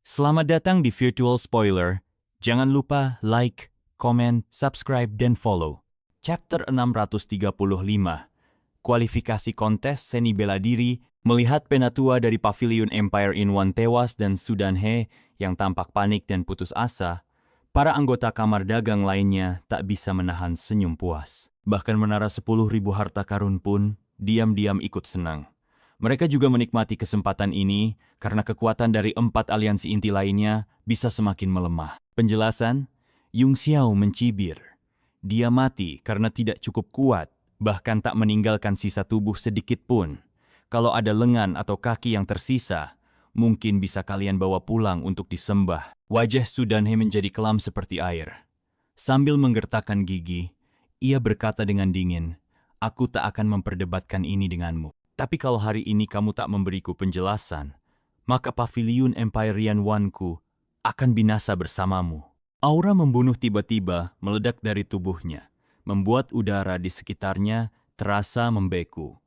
Selamat datang di Virtual Spoiler. Jangan lupa like, komen, subscribe, dan follow. Chapter 635. Kualifikasi kontes seni bela diri melihat penatua dari Pavilion Empire in One tewas dan Sudanhe yang tampak panik dan putus asa. Para anggota kamar dagang lainnya tak bisa menahan senyum puas. Bahkan menara 10.000 harta karun pun diam-diam ikut senang. Mereka juga menikmati kesempatan ini karena kekuatan dari 4 aliansi inti lainnya bisa semakin melemah. Penjelasan, Yung Xiao mencibir. Dia mati karena tidak cukup kuat, bahkan tak meninggalkan sisa tubuh sedikit pun. Kalau ada lengan atau kaki yang tersisa, mungkin bisa kalian bawa pulang untuk disembah. Wajah Sudanhe menjadi kelam seperti air. Sambil menggertakkan gigi, ia berkata dengan dingin, "Aku tak akan memperdebatkan ini denganmu. Tapi kalau hari ini kamu tak memberiku penjelasan, maka Pavilion Empyrean One-ku akan binasa bersamamu." Aura membunuh tiba-tiba meledak dari tubuhnya, membuat udara di sekitarnya terasa membeku.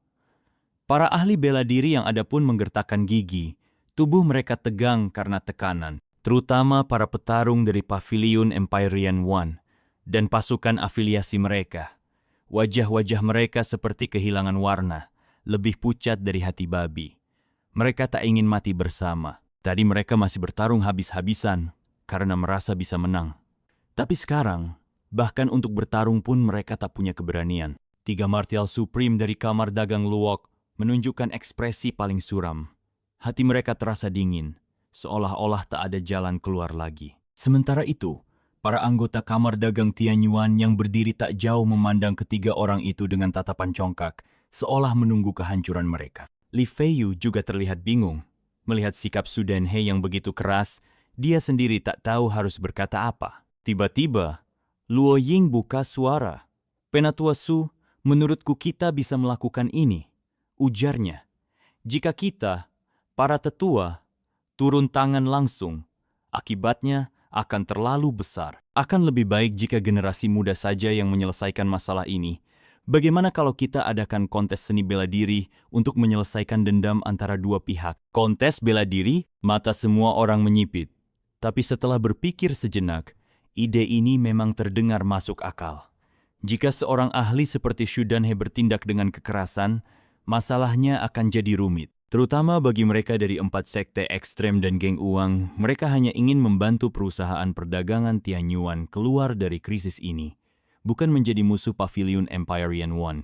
Para ahli bela diri yang ada pun menggertakkan gigi, tubuh mereka tegang karena tekanan, terutama para petarung dari Pavilion Empyrean One dan pasukan afiliasi mereka. Wajah-wajah mereka seperti kehilangan warna, lebih pucat dari hati babi. Mereka tak ingin mati bersama. Tadi mereka masih bertarung habis-habisan karena merasa bisa menang. Tapi sekarang, bahkan untuk bertarung pun mereka tak punya keberanian. 3 Martial Supreme dari kamar dagang Luwak menunjukkan ekspresi paling suram. Hati mereka terasa dingin, seolah-olah tak ada jalan keluar lagi. Sementara itu, para anggota kamar dagang Tianyuan yang berdiri tak jauh memandang ketiga orang itu dengan tatapan congkak, seolah menunggu kehancuran mereka. Li Feiyu juga terlihat bingung. Melihat sikap Sudanhe yang begitu keras, dia sendiri tak tahu harus berkata apa. Tiba-tiba, Luo Ying buka suara. "Penatua Su, menurutku kita bisa melakukan ini," ujarnya. "Jika kita, para tetua, turun tangan langsung, akibatnya akan terlalu besar. Akan lebih baik jika generasi muda saja yang menyelesaikan masalah ini. Bagaimana kalau kita adakan kontes seni bela diri untuk menyelesaikan dendam antara dua pihak?" Kontes bela diri, mata semua orang menyipit. Tapi setelah berpikir sejenak, ide ini memang terdengar masuk akal. Jika seorang ahli seperti Sudanhe bertindak dengan kekerasan, masalahnya akan jadi rumit. Terutama bagi mereka dari 4 sekte ekstrem dan geng uang, mereka hanya ingin membantu perusahaan perdagangan Tianyuan keluar dari krisis ini, bukan menjadi musuh Pavilion Empyrean One.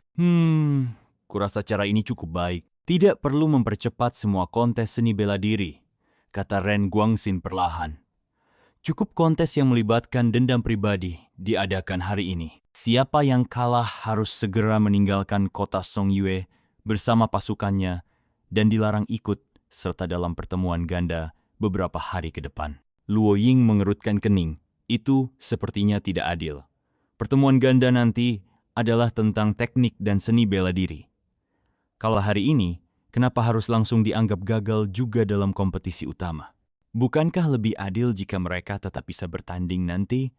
Kurasa cara ini cukup baik. Tidak perlu mempercepat semua kontes seni bela diri, kata Ren Guangxin perlahan. Cukup kontes yang melibatkan dendam pribadi diadakan hari ini. Siapa yang kalah harus segera meninggalkan kota Songyue bersama pasukannya dan dilarang ikut serta dalam pertemuan ganda beberapa hari ke depan. Luo Ying mengerutkan kening. Itu sepertinya tidak adil. Pertemuan ganda nanti adalah tentang teknik dan seni bela diri. Kalau hari ini, kenapa harus langsung dianggap gagal juga dalam kompetisi utama? Bukankah lebih adil jika mereka tetap bisa bertanding nanti?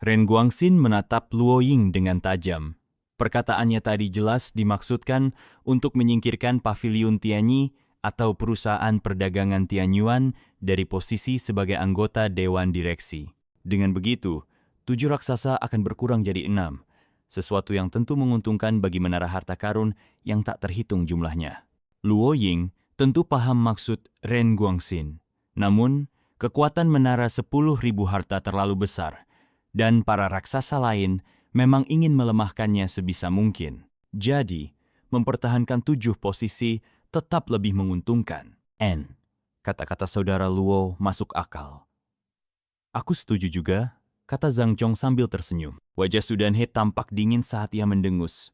Ren Guangxin menatap Luo Ying dengan tajam. Perkataannya tadi jelas dimaksudkan untuk menyingkirkan Pavilion Tianyi atau perusahaan perdagangan Tianyuan dari posisi sebagai anggota Dewan Direksi. Dengan begitu, 7 raksasa akan berkurang jadi 6, sesuatu yang tentu menguntungkan bagi menara harta karun yang tak terhitung jumlahnya. Luo Ying tentu paham maksud Ren Guangxin. Namun, kekuatan menara 10.000 harta terlalu besar, dan para raksasa lain memang ingin melemahkannya sebisa mungkin. Jadi, mempertahankan 7 posisi tetap lebih menguntungkan. Kata-kata saudara Luo masuk akal. "Aku setuju juga," kata Zhang Zhong sambil tersenyum. Wajah Sudanhe tampak dingin saat ia mendengus.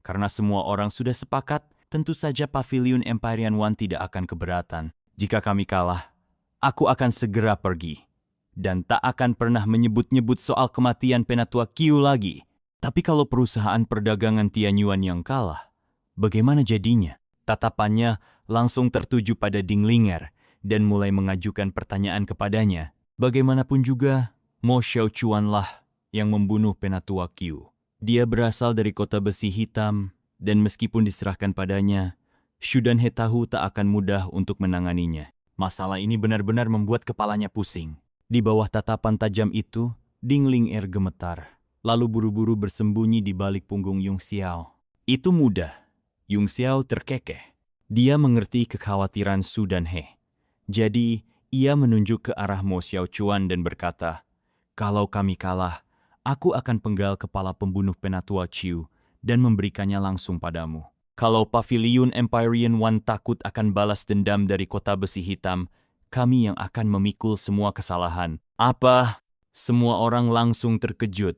Karena semua orang sudah sepakat, tentu saja Pavilion Empyrean One tidak akan keberatan. "Jika kami kalah, aku akan segera pergi. Dan tak akan pernah menyebut-nyebut soal kematian Penatua Qiu lagi. Tapi kalau perusahaan perdagangan Tianyuan yang kalah, bagaimana jadinya?" Tatapannya langsung tertuju pada Ding Linger dan mulai mengajukan pertanyaan kepadanya. Bagaimanapun juga, Mo Xiaochuan lah yang membunuh Penatua Qiu. Dia berasal dari kota besi hitam, dan meskipun diserahkan padanya, Sudanhe tahu tak akan mudah untuk menanganinya. Masalah ini benar-benar membuat kepalanya pusing. Di bawah tatapan tajam itu, Ding Ling'er gemetar, lalu buru-buru bersembunyi di balik punggung Yung Xiao. Itu mudah. Yung Xiao terkekeh. Dia mengerti kekhawatiran Su dan He. Jadi, ia menunjuk ke arah Mo Xiaochuan dan berkata, "Kalau kami kalah, aku akan penggal kepala pembunuh penatua Qiu dan memberikannya langsung padamu. Kalau Pavilion Empyrean One takut akan balas dendam dari kota besi hitam, kami yang akan memikul semua kesalahan." Apa? Semua orang langsung terkejut.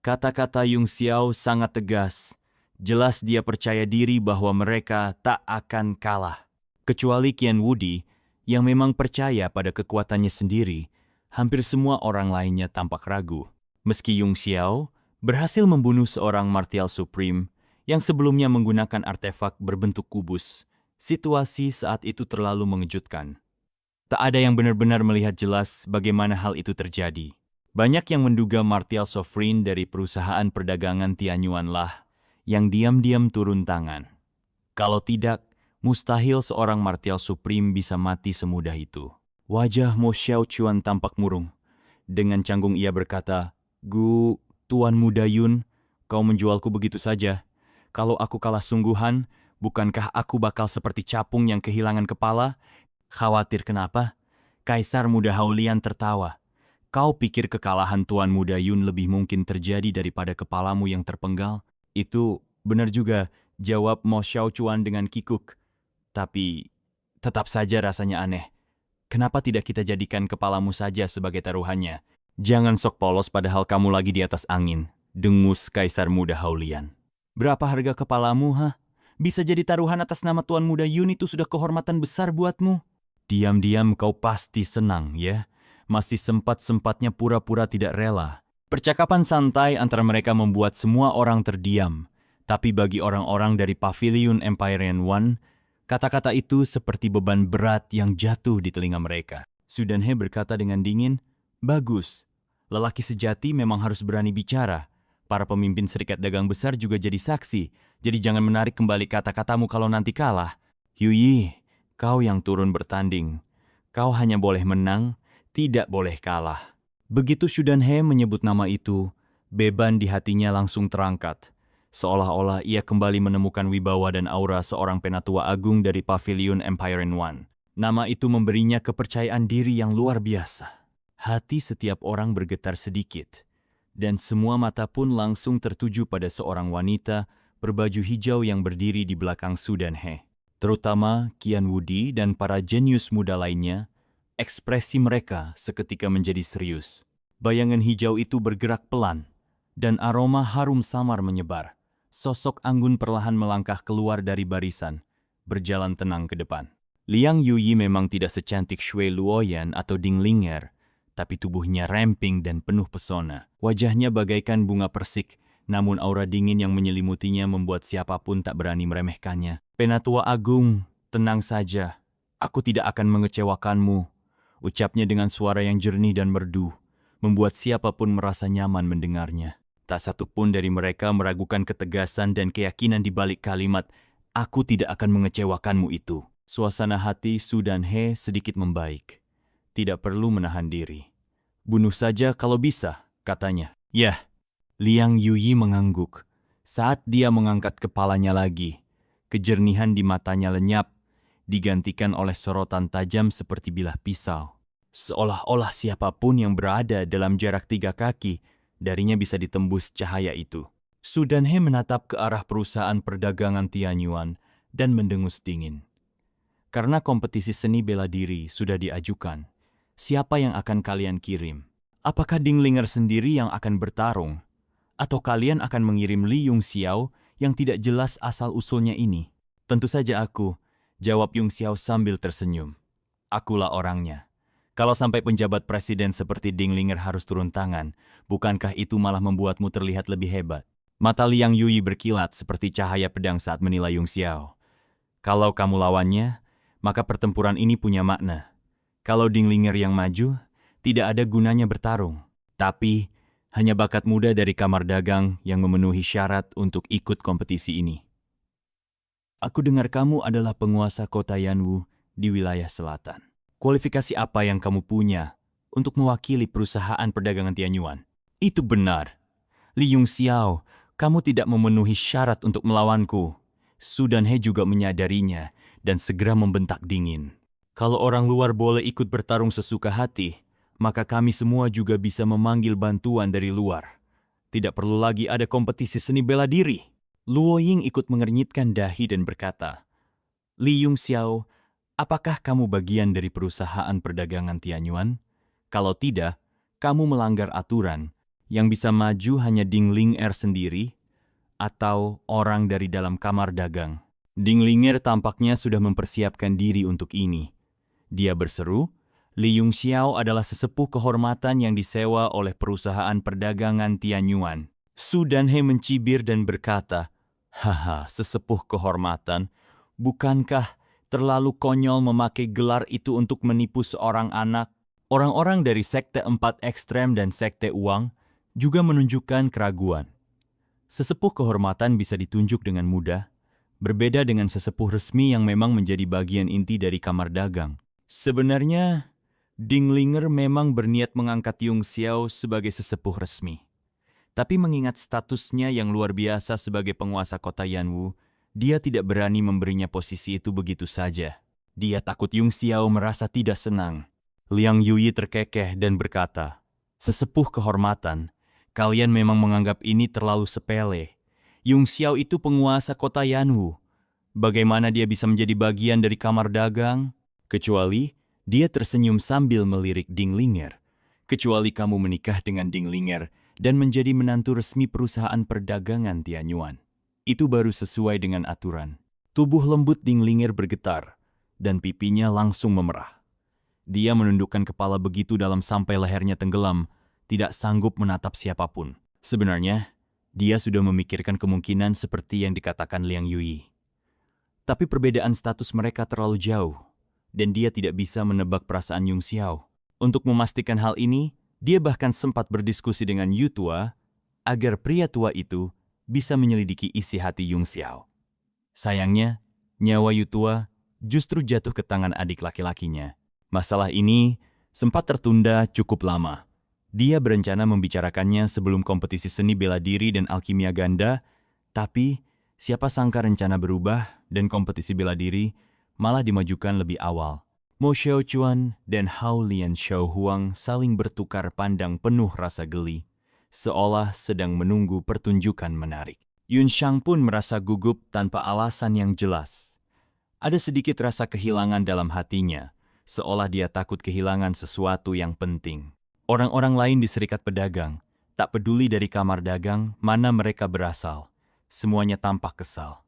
Kata-kata Yung Xiao sangat tegas. Jelas dia percaya diri bahwa mereka tak akan kalah. Kecuali Qian Wudi, yang memang percaya pada kekuatannya sendiri, hampir semua orang lainnya tampak ragu. Meski Yung Xiao berhasil membunuh seorang Martial Supreme yang sebelumnya menggunakan artefak berbentuk kubus, situasi saat itu terlalu mengejutkan. Tak ada yang benar-benar melihat jelas bagaimana hal itu terjadi. Banyak yang menduga Martial Sovereign dari perusahaan perdagangan Tianyuan lah yang diam-diam turun tangan. Kalau tidak, mustahil seorang Martial Supreme bisa mati semudah itu. Wajah Mo Xiaochuan tampak murung. Dengan canggung ia berkata, Tuan Muda Yun, kau menjualku begitu saja. Kalau aku kalah sungguhan, bukankah aku bakal seperti capung yang kehilangan kepala? Khawatir kenapa? Kaisar Muda Haulian tertawa. Kau pikir kekalahan Tuan Muda Yun lebih mungkin terjadi daripada kepalamu yang terpenggal? Itu benar juga, jawab Mo Xiaochuan dengan kikuk. Tapi tetap saja rasanya aneh. Kenapa tidak kita jadikan kepalamu saja sebagai taruhannya? Jangan sok polos padahal kamu lagi di atas angin, dengus Kaisar Muda Haulian. Berapa harga kepalamu, Bisa jadi taruhan atas nama Tuan Muda Yun itu sudah kehormatan besar buatmu. Diam-diam kau pasti senang, ya? Masih sempat-sempatnya pura-pura tidak rela. Percakapan santai antara mereka membuat semua orang terdiam. Tapi bagi orang-orang dari Pavilion Empyrean One, kata-kata itu seperti beban berat yang jatuh di telinga mereka. Su Dan He berkata dengan dingin, "Bagus. Lelaki sejati memang harus berani bicara. Para pemimpin serikat dagang besar juga jadi saksi. Jadi jangan menarik kembali kata-katamu kalau nanti kalah. Yuyi, kau yang turun bertanding. Kau hanya boleh menang, tidak boleh kalah." Begitu Su Dan He menyebut nama itu, beban di hatinya langsung terangkat. Seolah-olah ia kembali menemukan wibawa dan aura seorang penatua agung dari Pavilion Empyrean One. Nama itu memberinya kepercayaan diri yang luar biasa. Hati setiap orang bergetar sedikit, dan semua mata pun langsung tertuju pada seorang wanita berbaju hijau yang berdiri di belakang Su Dan He. Terutama Qian Wudi dan para jenius muda lainnya, ekspresi mereka seketika menjadi serius. Bayangan hijau itu bergerak pelan, dan aroma harum samar menyebar. Sosok anggun perlahan melangkah keluar dari barisan, berjalan tenang ke depan. Liang Yuyi memang tidak secantik Shui Luoyan atau Ding Ling'er, tapi tubuhnya ramping dan penuh pesona. Wajahnya bagaikan bunga persik, namun aura dingin yang menyelimutinya membuat siapapun tak berani meremehkannya. "Penatua Agung, tenang saja. Aku tidak akan mengecewakanmu," ucapnya dengan suara yang jernih dan merdu, membuat siapapun merasa nyaman mendengarnya. Tak satu pun dari mereka meragukan ketegasan dan keyakinan di balik kalimat, "Aku tidak akan mengecewakanmu" itu. Suasana hati Su Dan He sedikit membaik. Tidak perlu menahan diri. "Bunuh saja kalau bisa," katanya. "Yah." Liang Yuyi mengangguk. Saat dia mengangkat kepalanya lagi, kejernihan di matanya lenyap, digantikan oleh sorotan tajam seperti bilah pisau. Seolah-olah siapapun yang berada dalam jarak 3 kaki, darinya bisa ditembus cahaya itu. Su Dan He menatap ke arah perusahaan perdagangan Tianyuan dan mendengus dingin. Karena kompetisi seni bela diri sudah diajukan, siapa yang akan kalian kirim? Apakah Ding Ling'er sendiri yang akan bertarung? Atau kalian akan mengirim Li Yung Xiao yang tidak jelas asal-usulnya ini? "Tentu saja aku," jawab Yung Xiao sambil tersenyum. "Akulah orangnya. Kalau sampai penjabat presiden seperti Ding Ling'er harus turun tangan, bukankah itu malah membuatmu terlihat lebih hebat?" Mata Liang Yuyi berkilat seperti cahaya pedang saat menilai Yung Xiao. "Kalau kamu lawannya, maka pertempuran ini punya makna. Kalau Ding Ling'er yang maju, tidak ada gunanya bertarung. Tapi hanya bakat muda dari kamar dagang yang memenuhi syarat untuk ikut kompetisi ini." "Aku dengar kamu adalah penguasa kota Yanwu di wilayah selatan. Kualifikasi apa yang kamu punya untuk mewakili perusahaan perdagangan Tianyuan? Itu benar. Li Yongxiao, kamu tidak memenuhi syarat untuk melawanku. Su Danhe juga menyadarinya dan segera membentak dingin. Kalau orang luar boleh ikut bertarung sesuka hati, maka kami semua juga bisa memanggil bantuan dari luar. Tidak perlu lagi ada kompetisi seni bela diri. Luo Ying ikut mengernyitkan dahi dan berkata, Li Yongxiao, apakah kamu bagian dari perusahaan perdagangan Tianyuan? Kalau tidak, kamu melanggar aturan. Yang bisa maju hanya Ding Linger sendiri atau orang dari dalam kamar dagang. Ding Linger tampaknya sudah mempersiapkan diri untuk ini. Dia berseru, Li Yongxiao adalah sesepuh kehormatan yang disewa oleh perusahaan perdagangan Tianyuan. Su Danhe mencibir dan berkata, haha, sesepuh kehormatan, bukankah terlalu konyol memakai gelar itu untuk menipu seorang anak? Orang-orang dari Sekte 4 Ekstrem dan Sekte Uang juga menunjukkan keraguan. Sesepuh kehormatan bisa ditunjuk dengan mudah, berbeda dengan sesepuh resmi yang memang menjadi bagian inti dari kamar dagang. Sebenarnya, Ding Linger memang berniat mengangkat Yongxiao sebagai sesepuh resmi. Tapi mengingat statusnya yang luar biasa sebagai penguasa kota Yanwu, dia tidak berani memberinya posisi itu begitu saja. Dia takut Yongxiao merasa tidak senang. Liang Yuyi terkekeh dan berkata, sesepuh kehormatan, kalian memang menganggap ini terlalu sepele. Yongxiao itu penguasa kota Yanwu. Bagaimana dia bisa menjadi bagian dari kamar dagang? Kecuali dia tersenyum sambil melirik Ding Linger. Kecuali kamu menikah dengan Ding Linger dan menjadi menantu resmi perusahaan perdagangan Tianyuan. Itu baru sesuai dengan aturan. Tubuh lembut Ding Linger bergetar dan pipinya langsung memerah. Dia menundukkan kepala begitu dalam sampai lehernya tenggelam, tidak sanggup menatap siapapun. Sebenarnya, dia sudah memikirkan kemungkinan seperti yang dikatakan Liang Yuyi. Tapi perbedaan status mereka terlalu jauh, dan dia tidak bisa menebak perasaan Yongxiao. Untuk memastikan hal ini, dia bahkan sempat berdiskusi dengan Yu Tua agar pria tua itu bisa menyelidiki isi hati Yongxiao. Sayangnya, nyawa Yu Tua justru jatuh ke tangan adik laki-lakinya. Masalah ini sempat tertunda cukup lama. Dia berencana membicarakannya sebelum kompetisi seni bela diri dan alkimia ganda, tapi siapa sangka rencana berubah dan kompetisi bela diri malah dimajukan lebih awal. Mo Xiaochuan dan Hao Lian Xiaohuang saling bertukar pandang penuh rasa geli, seolah sedang menunggu pertunjukan menarik. Yun Shang pun merasa gugup tanpa alasan yang jelas. Ada sedikit rasa kehilangan dalam hatinya, seolah dia takut kehilangan sesuatu yang penting. Orang-orang lain di serikat pedagang, tak peduli dari kamar dagang mana mereka berasal, semuanya tampak kesal.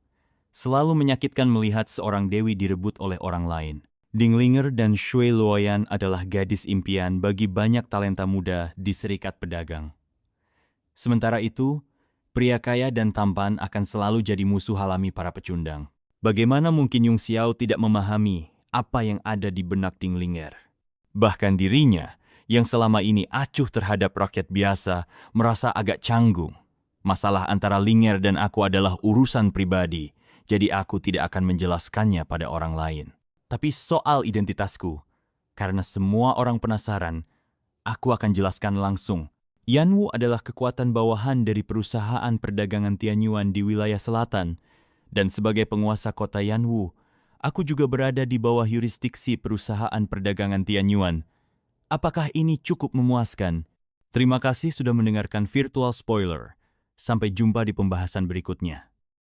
Selalu menyakitkan melihat seorang dewi direbut oleh orang lain. Ding Linger dan Shui Luoyan adalah gadis impian bagi banyak talenta muda di serikat pedagang. Sementara itu, pria kaya dan tampan akan selalu jadi musuh alami para pecundang. Bagaimana mungkin Yongxiao tidak memahami apa yang ada di benak Ding Linger? Bahkan dirinya, yang selama ini acuh terhadap rakyat biasa, merasa agak canggung. Masalah antara Linger dan aku adalah urusan pribadi, jadi aku tidak akan menjelaskannya pada orang lain. Tapi soal identitasku, karena semua orang penasaran, aku akan jelaskan langsung. Yanwu adalah kekuatan bawahan dari perusahaan perdagangan Tianyuan di wilayah selatan, dan sebagai penguasa kota Yanwu, aku juga berada di bawah yurisdiksi perusahaan perdagangan Tianyuan. Apakah ini cukup memuaskan? Terima kasih sudah mendengarkan Virtual Spoiler. Sampai jumpa di pembahasan berikutnya.